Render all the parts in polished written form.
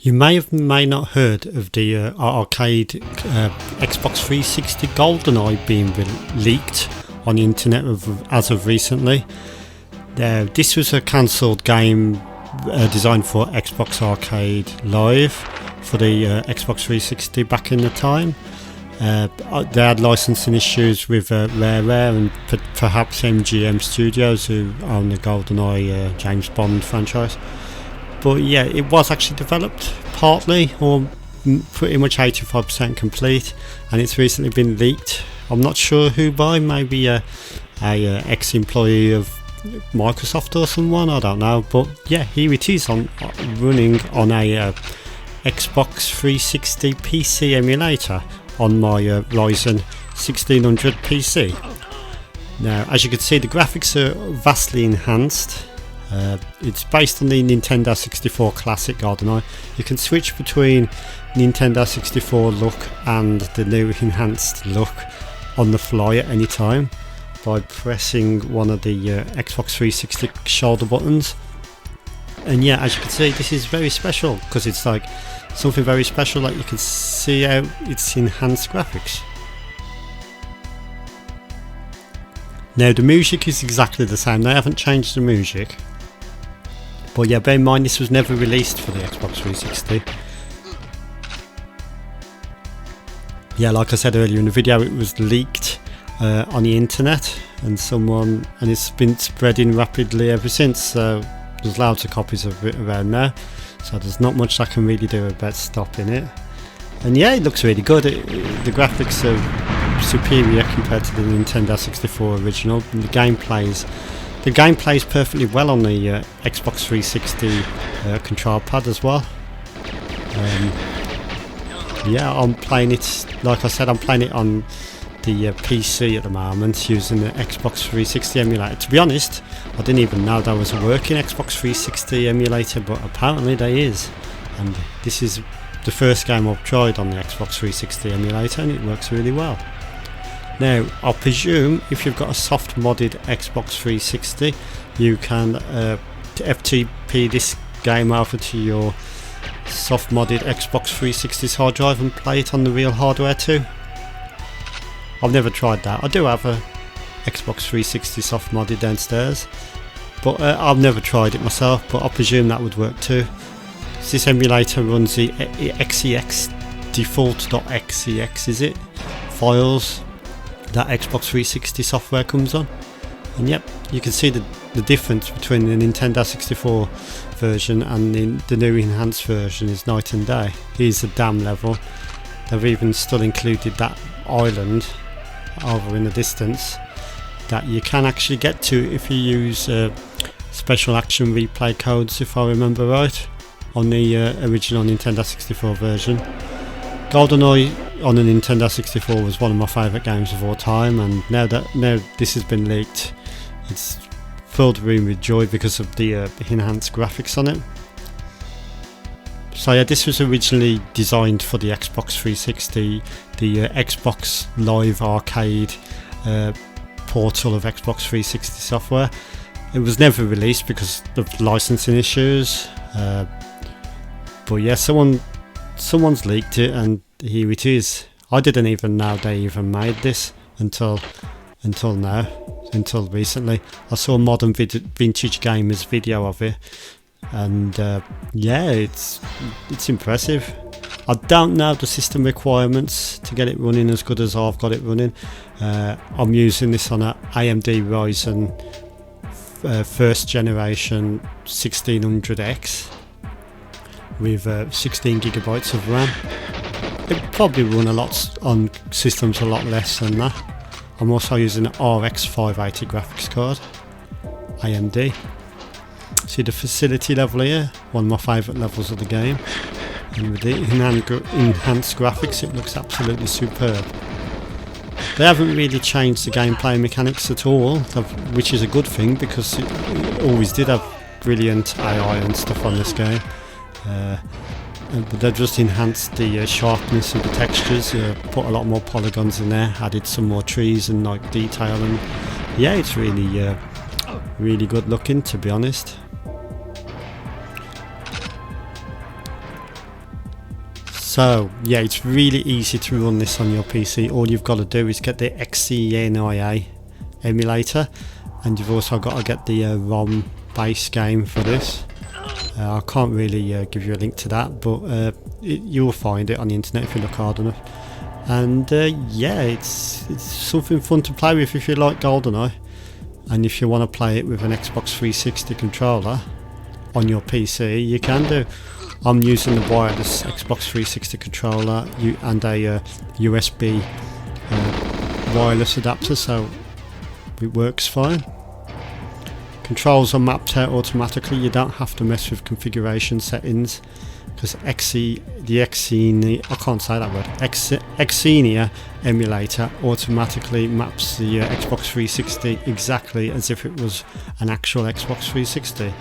You may not heard of the arcade Xbox 360 Goldeneye being leaked on the internet as of recently. This was a cancelled game designed for Xbox Arcade Live for the Xbox 360 back in the time. They had licensing issues with Rareware and perhaps MGM Studios, who own the Goldeneye James Bond franchise. But yeah, it was actually developed partly, or pretty much 85% complete, and it's recently been leaked. I'm not sure who by, maybe a ex-employee of Microsoft or someone, I don't know. But yeah, here it is running on a Xbox 360 PC emulator on my Ryzen 1600 PC. Now, as you can see, the graphics are vastly enhanced. It's based on the Nintendo 64 classic Goldeneye. You can switch between Nintendo 64 look and the new enhanced look on the fly at any time by pressing one of the Xbox 360 shoulder buttons. And yeah, as you can see, this is very special because it's like something very special, like you can see how it's enhanced graphics. Now the music is exactly the same, they haven't changed the music. But yeah, bear in mind this was never released for the Xbox 360. Yeah, like I said earlier in the video, it was leaked on the internet, and it's been spreading rapidly ever since. There's loads of copies of it around now, so there's not much I can really do about stopping it. And yeah, it looks really good. The graphics are superior compared to the Nintendo 64 original, and the game plays perfectly well on the Xbox 360 control pad as well. Yeah, I'm playing it, like I said, I'm playing it on the PC at the moment using the Xbox 360 emulator. To be honest, I didn't even know there was a working Xbox 360 emulator, but apparently there is. And this is the first game I've tried on the Xbox 360 emulator, and it works really well. Now, I presume if you've got a soft modded Xbox 360, you can FTP this game over to your soft modded Xbox 360's hard drive and play it on the real hardware too. I've never tried that. I do have a Xbox 360 soft modded downstairs, but I've never tried it myself, but I presume that would work too. This emulator runs the XEX default.xex, is it? Files that Xbox 360 software comes on. And yep, you can see the difference between the Nintendo 64 version and the new enhanced version is night and day. Here's the dam level. They've even still included that island over in the distance that you can actually get to if you use special action replay codes, if I remember right, on the original Nintendo 64 version. GoldenEye on the Nintendo 64 was one of my favourite games of all time, and now this has been leaked, it's filled the room with joy because of the enhanced graphics on it. So yeah, this was originally designed for the Xbox 360, the Xbox Live Arcade portal of Xbox 360 software. It was never released because of licensing issues, but yeah, someone's leaked it, and here it is. I didn't even know they even made this until recently. I saw Modern Vintage Gamers video of it, and yeah, it's impressive. I don't know the system requirements to get it running as good as I've got it running. I'm using this on an AMD Ryzen first generation 1600X with 16 gigabytes of RAM. It probably run on systems a lot less than that. I'm also using an RX 580 graphics card, AMD. See the facility level here, one of my favourite levels of the game, and with the enhanced graphics it looks absolutely superb. They haven't really changed the gameplay mechanics at all, which is a good thing because it always did have brilliant AI and stuff on this game. But they've just enhanced the sharpness of the textures, put a lot more polygons in there, added some more trees and like detail, and yeah, it's really good looking, to be honest. So yeah, it's really easy to run this on your PC. All you've got to do is get the XENIA emulator, and you've also got to get the ROM base game for this. I can't really give you a link to that, but you'll find it on the internet if you look hard enough. And yeah, it's something fun to play with if you like Goldeneye, and if you want to play it with an Xbox 360 controller on your PC, you can do. I'm using the wireless Xbox 360 controller and a USB wireless adapter, so it works fine. Controls are mapped out automatically. You don't have to mess with configuration settings, because the Xenia emulator automatically maps the Xbox 360 exactly as if it was an actual Xbox 360.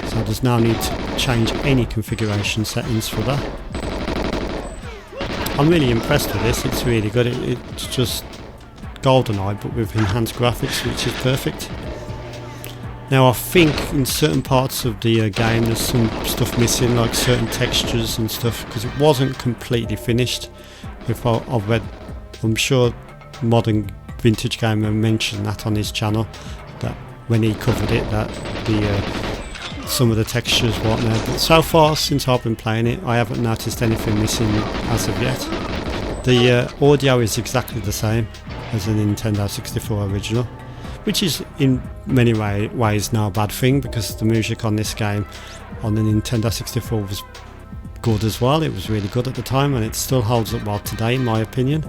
So there's no need to change any configuration settings for that. I'm really impressed with this. It's really good. It's just Goldeneye but with enhanced graphics, which is perfect. Now I think in certain parts of the game there's some stuff missing, like certain textures and stuff, because it wasn't completely finished. If I've read, I'm sure Modern Vintage Gamer mentioned that on his channel, that when he covered it, that some of the textures weren't there. But so far since I've been playing it, I haven't noticed anything missing as of yet. The audio is exactly the same as a Nintendo 64 original, which is in many ways no bad thing, because the music on this game on the Nintendo 64 was good as well. It was really good at the time, and it still holds up well today in my opinion.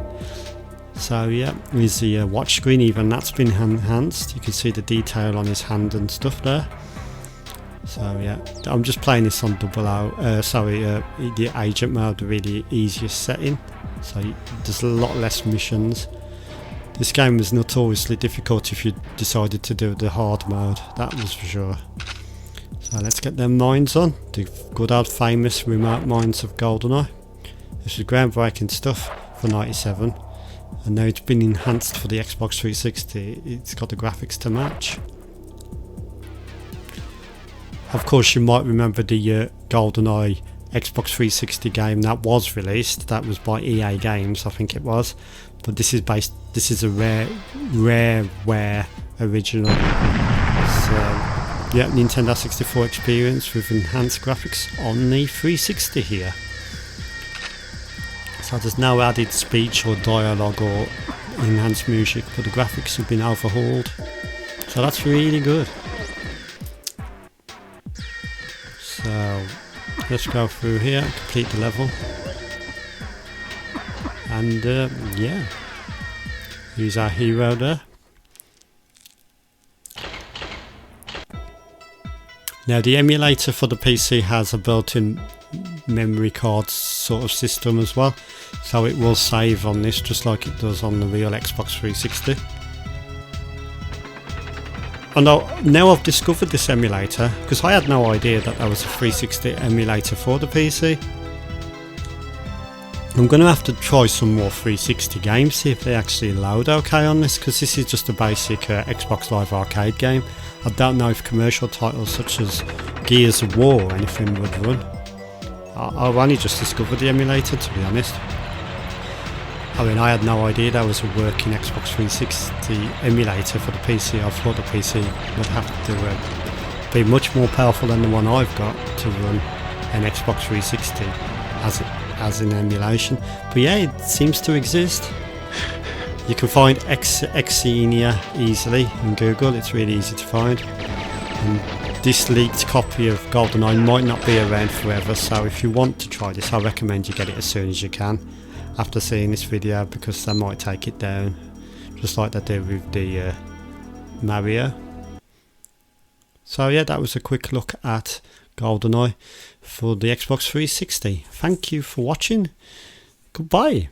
So yeah, here's the watch screen, even that's been enhanced. You can see the detail on his hand and stuff there. So yeah, I'm just playing this on the agent mode, the really easiest setting, so there's a lot less missions. This game was notoriously difficult if you decided to do the hard mode, that was for sure. So let's get them mines on, the good old famous remote mines of Goldeneye. This is groundbreaking stuff for 97, and now it's been enhanced for the Xbox 360. It's got the graphics to match. Of course, you might remember the Goldeneye Xbox 360 game that was released. That was by EA Games, I think it was. But this is a Rareware original. So yeah, Nintendo 64 experience with enhanced graphics on the 360 here. So there's no added speech or dialogue or enhanced music, but the graphics have been overhauled. So that's really good. So let's go through here, complete the level, and yeah, here's our hero there. Now the emulator for the PC has a built-in memory card sort of system as well, so it will save on this just like it does on the real Xbox 360. And now I've discovered this emulator, because I had no idea that there was a 360 emulator for the PC. I'm going to have to try some more 360 games, see if they actually load okay on this, because this is just a basic Xbox Live Arcade game. I don't know if commercial titles such as Gears of War or anything would run. I've only just discovered the emulator, to be honest. I mean, I had no idea there was a working Xbox 360 emulator for the PC. I thought the PC would have to be much more powerful than the one I've got to run an Xbox 360 as an emulation. But yeah, it seems to exist. You can find Xenia easily in Google. It's really easy to find. And this leaked copy of Goldeneye might not be around forever, so if you want to try this, I recommend you get it as soon as you can after seeing this video, because they might take it down just like they did with the Mario. So yeah, that was a quick look at Goldeneye for the Xbox 360. Thank you for watching. Goodbye.